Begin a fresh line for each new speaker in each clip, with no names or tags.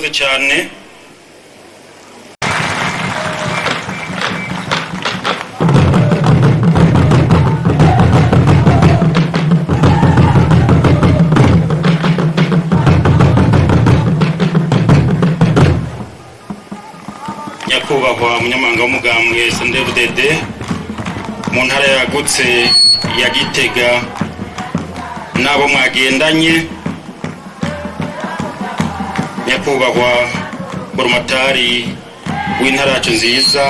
murakoze cyane. Nyakubahwa umunyamabanga w'umugambwe SNDD-FDD mu ntara yagutse ya Gitega nabo mwagendanye, nyakubahwa Buramatari w'intara yacu nziza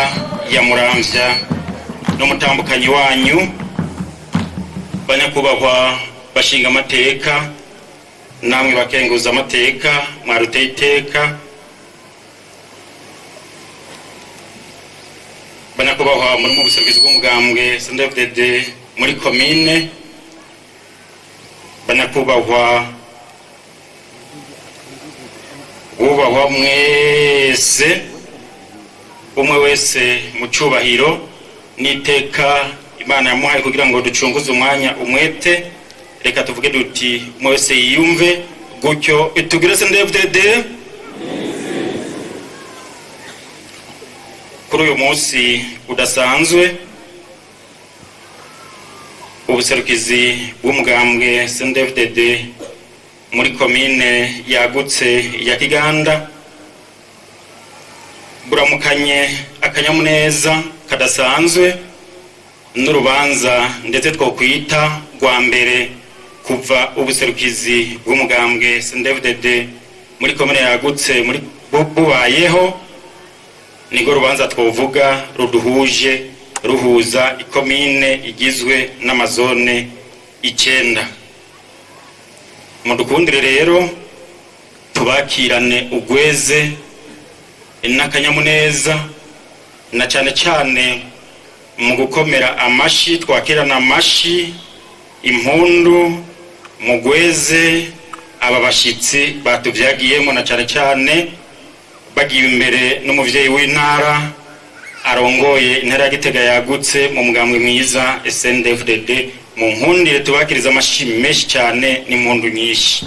ya Muramvya n'umutambukanyi wanyu, banyakubahwa bashinga amateka namwe bakenguza amateka mwaruteye iteka, banyakubahwa muri mu buserukizi bw'umugambwe SNDD-FDD muri komine, banyakubahwa bubahwa mwese umwe wese mu cyubahiro n'iteka Imana yamuhaye kugira ngo ducunguze umwanya umwete, reka tuvuge duti umwe wese yiyumve gutyo itugire SNDD-FDD. Kuri uyu munsi udasanzwe ubuserukizi bw'umugambwe SNDD-FDD muri komine yagutse ya Kiganda buramukanye akanyamuneza kadasanzwe n'urubanza ndetse twokwita rwa mbere kuva ubuserukizi bw'umugambwe SNDD-FDD muri komine yagutse muri bubayeho, nigo rubanza twovuga ruduhuje ruhuza ikomine igizwe n'amazone 9. Mudukundire rero tubakirane ugweze n'akanyamuneza, na cyane cyane mu gukomera amashi, twakirana amashi impundu mugweze aba bashitsi batuvyagiyemo, na cyane cyane bagiye imbere n'umuvyeyi w'intara arongoye intara ya Gitega yagutse mu mugambwe mwiza SNDD-FDD. Mu nkundire tubakiriza amashi menshi cyane n'impundu nyinshi.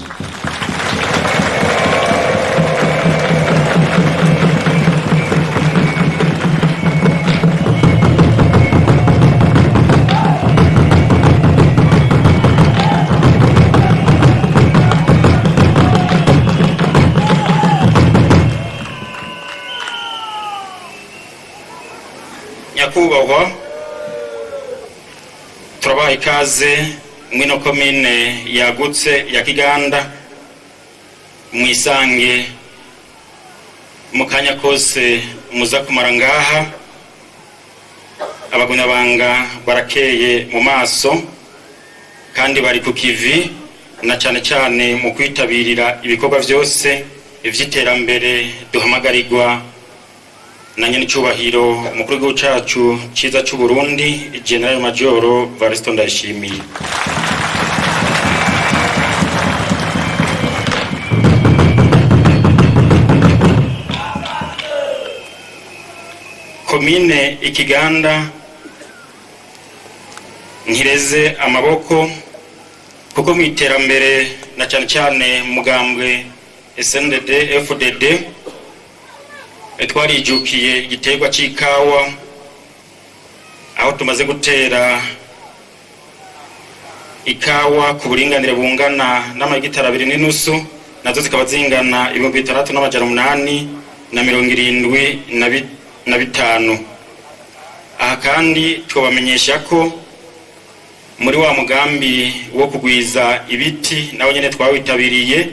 Nyakubahwa turabaha ikaze mwino komine yagutse ya Kiganda, mwisange mu kanya kose muza kumara ngaha. Abagunyabanga barakeye mu maso kandi bari ku kivi, na cyane cyane mu kwitabirira ibikorwa byose ivy'iterambere duhamagarirwa na nyene cyubahiro umukuru w'igihugu cacu ciza cy'u Burundi General Major Varisto Ndayishimiye. Komine Ikiganda nkireze amaboko kuko mu iterambere na cyane cyane mugambwe SNDD-FDD twarijukiye igiterwa cy'ikawa, aho tumaze gutera ikawa ku buringanire bungana n'amagitara 2.5, nazo zikaba zingana 6,875. Aha kandi twabamenyesha ko muri wa mugambi wo kugwiza ibiti nawo nyene twawitabiriye,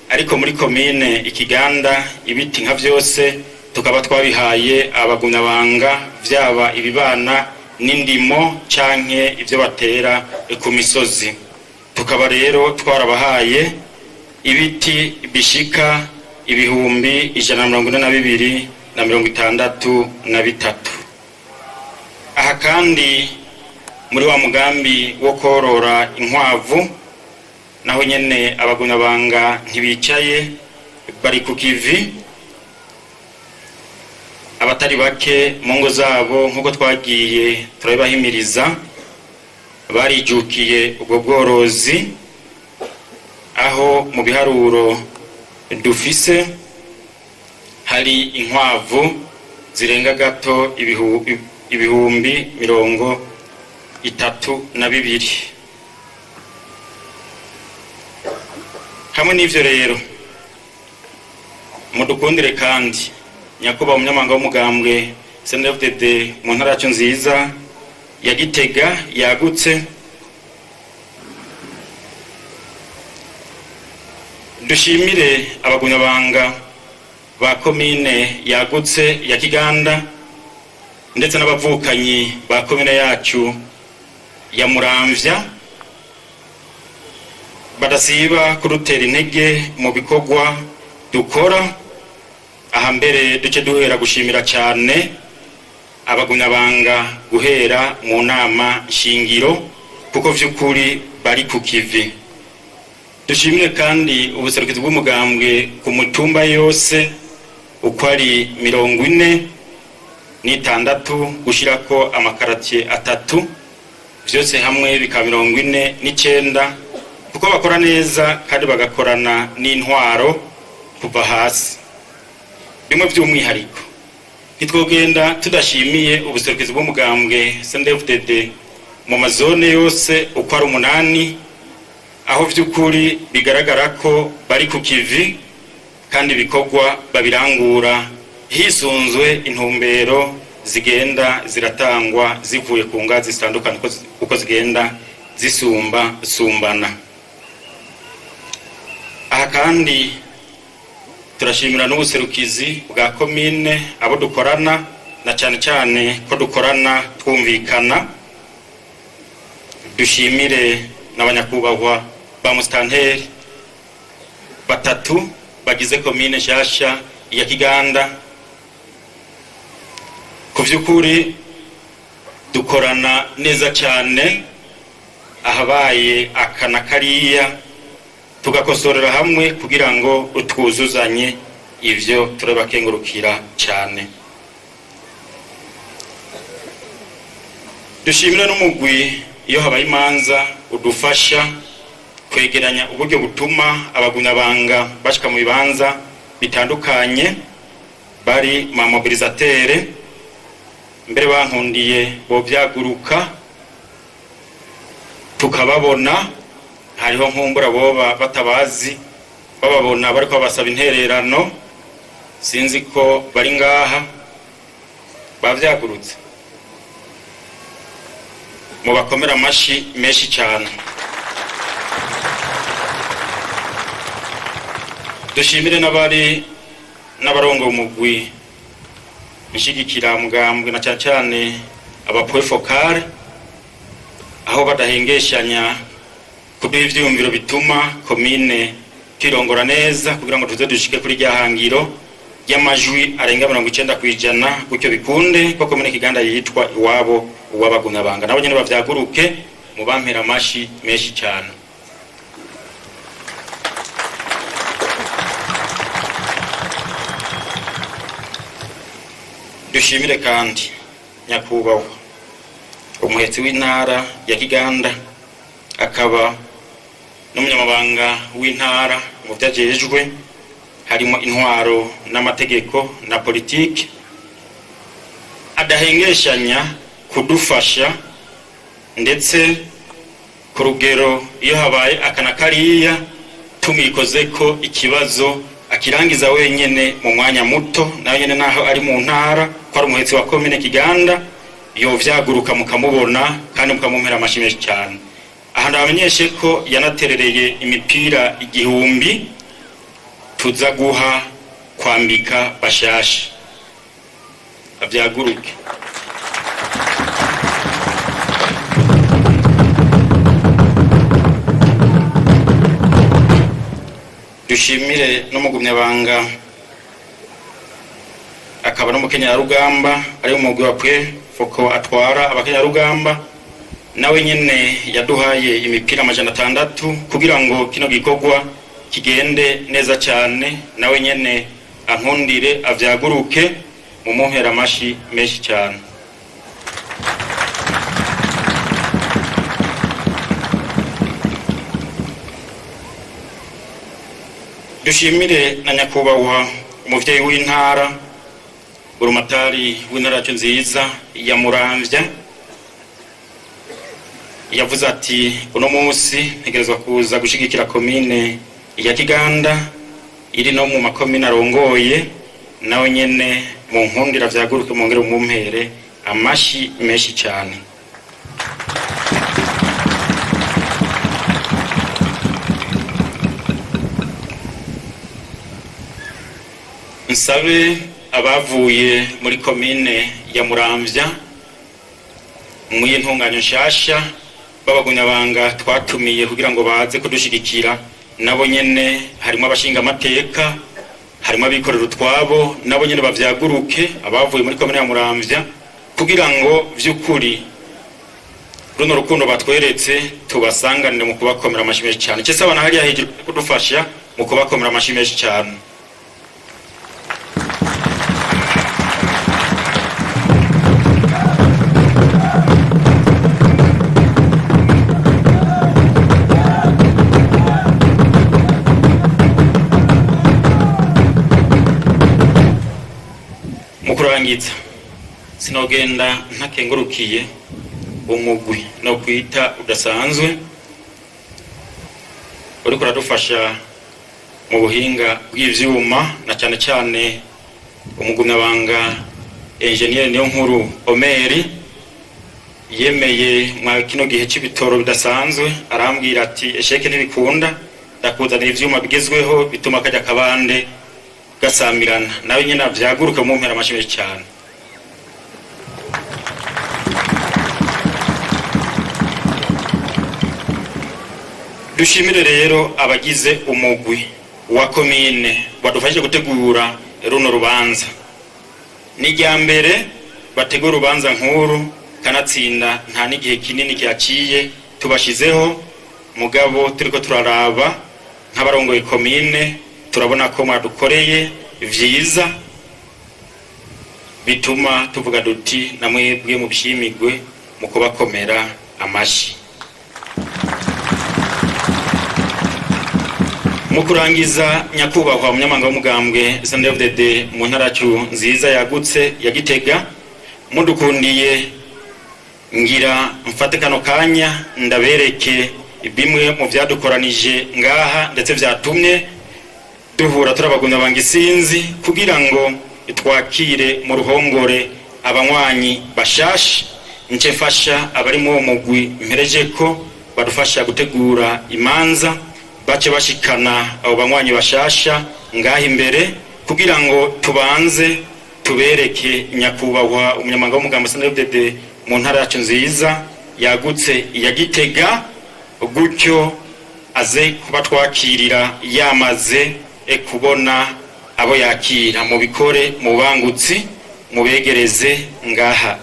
ariko muri komine Ikiganda ibiti nka vyose tukaba twabihaye abagunyabanga, vyaba ibibana n'indimo canke ivyo batera ku misozi. Tukaba rero twarabahaye ibiti bishika 142,63. Aha kandi muri wa mugambi wo korora inkwavu naho nyene abagunyabanga ntibicaye bari ku kivi, abatari bake mu ngo zabo nkuko twagiye turabahimiriza barijukiye ubwo bworozi, aho mu biharuro dufise hari inkwavu zirenga gato ibihumbi 32. Hamwe n'ivyo rero mudukundire kandi nyakubahwa umunyamabanga w'umugambwe CNDD-FDD mu ntara yacu nziza ya Gitega yagutse, dushimire abagunyabanga ba komine yagutse ya Kiganda ndetse n'abavukanyi ba komine yacu ya Muramvya badasiba kurutera intege mu bikorwa dukora. Aha mbere duce duhera gushimira cyane abagunyabanga guhera mu nama shingiro kuko vy'ukuri bari ku kivi. Dushimire kandi ubuserukizi bw'umugambwe ku mutumba yose uko ari 46 gushirako amakaratiye 3 vyose hamwe bika 49 kuko bakora neza kandi bagakorana n'intwaro kuva hasi. Bimwe by'umwihariko nitwogenda tudashimiye ubuserukizi bw'umugambwe CNDD-FDD mu mazone yose uko ari 8 aho vy'ukuri bigaragara ko bari ku kivi kandi bikorwa babirangura hisunzwe intumbero zigenda ziratangwa zivuye ku ngazi zitandukanye uko zigenda sumbana. Aha kandi turashimira n'ubuserukizi bwa komine abo dukorana na cyane ko dukorana twumvikana. Dushimire n'abanyakubahwa ba mustanteri 3 bagize komine shasha ya Kiganda. Ku vy'ukuri dukorana neza cyane, ahabaye akana kariya tugakosorera hamwe kugira ngo utwuzuzanye, ivyo turabakengurukira cyane. Dushimira n'umugwi iyo habaye imanza udufasha kwegeranya uburyo butuma abagunyabanga bashika mu bibanza bitandukanye bari ma mobilisatere. Mbere bankundiye bo byaguruka tukababona, hariho nkumbura boba batabazi bababona bariko basaba intererano, sinzi ko bari ngaha bavyagurutse. Mu bakomera amashi menshi cyane. Dushimire n'abarongo umugwi nshigikira mugambwe na cyane abapoe focale aho badahengeshanya kuduha ivyumviro bituma komine kirongora neza kugira ngo tuze dushike kuri ryahangiro y'amajwi arenga 90% gutyo bikunde ko komine Kiganda yitwa iwabo uwabagunyabanga. Nabo nyene bavyaguruke mu bampera amashi menshi cyane. Dushimire kandi nyakubahwa umuhetsi w'intara ya Kiganda akaba n'umunyamabanga w'intara mu byajejwe harimo intwaro n'amategeko na politiki, adahengeshanya kudufasha ndetse ku rugero iyo habaye akana kariya tumikoze ko ikibazo akirangiza wenyene mu mwanya muto, nawe nyene naho ari mu ntara ko ari umuhetsi wa komine Kiganda yo vyaguruka mukamubona kandi mukamumpera amashimeshi cyane. Aha ndamenyeshe ko yanaterereye imipira 1000 tuza guha kwambika bashasha avyaguruke. Dushimire n'umugumyabanga akaba n'umukenyarugamba ari umugwi wa pwe foko atwara abakenyarugamba, nawe nyene yaduhaye imipira 600 kugira ngo kino gikorwa kigende neza cyane. Nawe nyene ankundire avyaguruke mu mumpera amashi menshi cyane. Dushimire na nyakubahwa umuvyeyi w'intara urumatari w'intara yacu nziza ya Muramvya yavuze ati uno munsi ntegerezwa kuza gushigikira komine ya Kiganda iri no mu makomine arongoye, nawe nyene mu nkundira vyaguruke mwongere umumpere amashi menshi cyane. Nsabe abavuye muri komine ya Muramvya mu y'intunganya nshasha b'abagunyabanga twatumiye kugira ngo baze kudushigikira, nabo nyene harimo abashinga amateka, harimo abikorera utwabo, nabo nyene bavyaguruke abavuye muri komine ya Muramvya kugira ngo vy'ukuri runo rukundo batweretse tubasanganire mu kubakomera amashi menshi cyane. Cyese abana hariya hejuru kudufasha mu kubakomera amashi menshi cyane. Mukurangiza sinogenda ntakengurukiye umugwi no kwita udasanzwe uri kuradufasha mu buhinga bw'ivyuma, na cyane cyane umugumyabanga engineer niyo nkuru Omeri yemeye mwa kino gihe c'ibitoro bidasanzwe, arambwira ati esheke ntibikunda ndakuzanira ivyuma bigezweho bituma kajya kabande gasamirana, nawe nyine avyaguruka mu mpera amashimwe cyane. Dushimire rero abagize umugwi wa komine badufashije gutegura runo rubanza. Nijyambere bategura urubanza nkuru kanatsinda nta n'igihe kinini cyaciye tubashizeho, mugabo turiko turaraba nk'abarongoye komine turabona ko mwadukoreye vyiza bituma tuvuga duti namwebwe mu bishimigwe mu kubakomera amashi. Mu kurangiza nyakubahwa umunyamanga w'umugambwe SNDD mu ntara yacu nziza yagutse ya Gitega, mudukundiye ngira mfate kano kanya ndabereke bimwe mu vyadukoranije ngaha ndetse vyatumye duhura turabagunyabanga isinzi kugira ngo twakire mu ruhongore abanywanyi bashasha. Nce fasha abari mu mugwi mpereje ko badufasha gutegura imanza bace bashikana abo banywanyi bashasha ngaha imbere kugira ngo tubanze tubereke nyakubahwa umunyamanga w'umugambwe SNDD mu ntara yacu nziza yagutse ya Gitega, gutyo aze kuba twakirira yamaze kubona abo yakira mu bikore mu bangutsi mubegereze ngaha.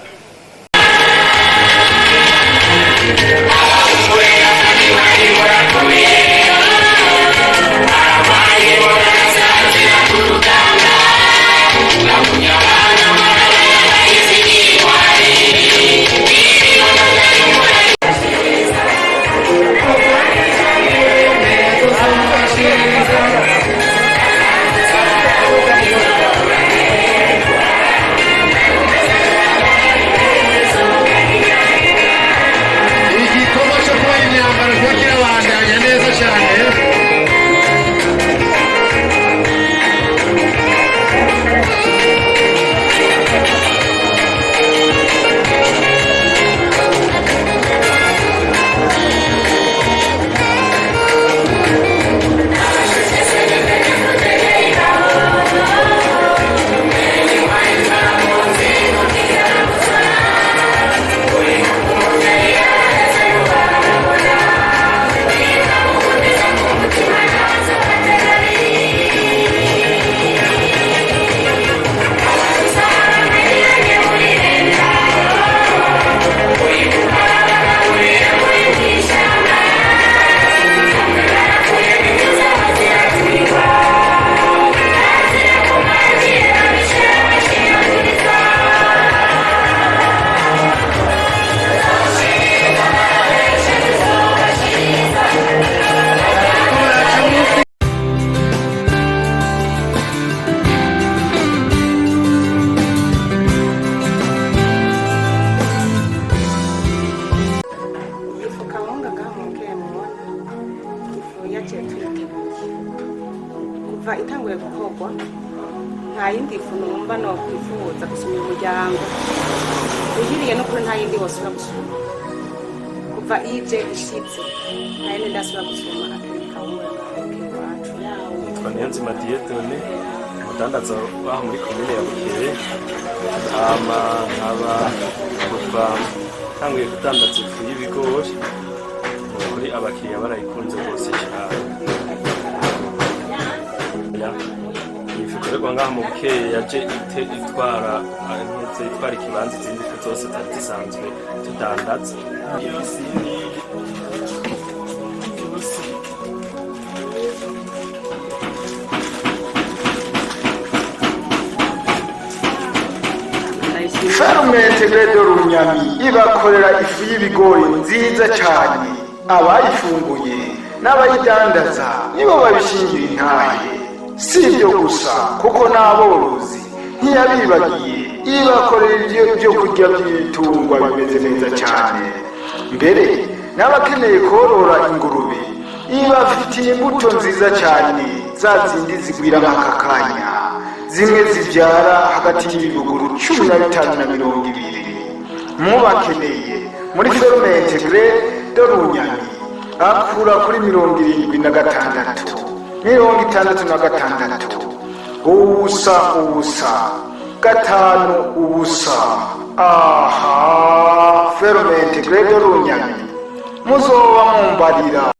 yaje tuyiteguye kuva itanguye gukorwa nta yindi fu numva no kwifuza gusoma umuryango uhiriye no kuri nta yindi wosura gusoma kuva ije ishitse nta yindi ndasura gusoma atari kawunga wacu
nitwa Niyonzima Dieudonné umudandaza waho muri komine ya Bukeye nkaba kuva ntanguye kudandaza ifu y'ibigori kuri abakiriya barayikunze rwose cyane. Ifu ikorerwa ngaha mu Bukeye yaje itwara ikibanza izindi fu zose zari zisanzwe tudandaza.
Fermete Gredo Runyami ibakorera ifu y'ibigori nziza cyane, abayifunguye n'abayidandaza nibo babishingira intahe. Si ibyo gusa kuko n'aborozi ntiyabibagiye, ibakorera ibyo kurya by'ibitungwa bimeze neza cyane. Mbere n'abakeneye korora ingurube ibafitiye imbuto nziza cyane, za zindi zigwira nk'aka kanya, zimwe zibyara hagati y'ibibuguru 15 na 20. Mubakeneye muri Fermete Gredo Runyami akura kuri 76 66 ubusa 5 ubusa. Aha Fermete Gredo Runyami muzoba mumbarira.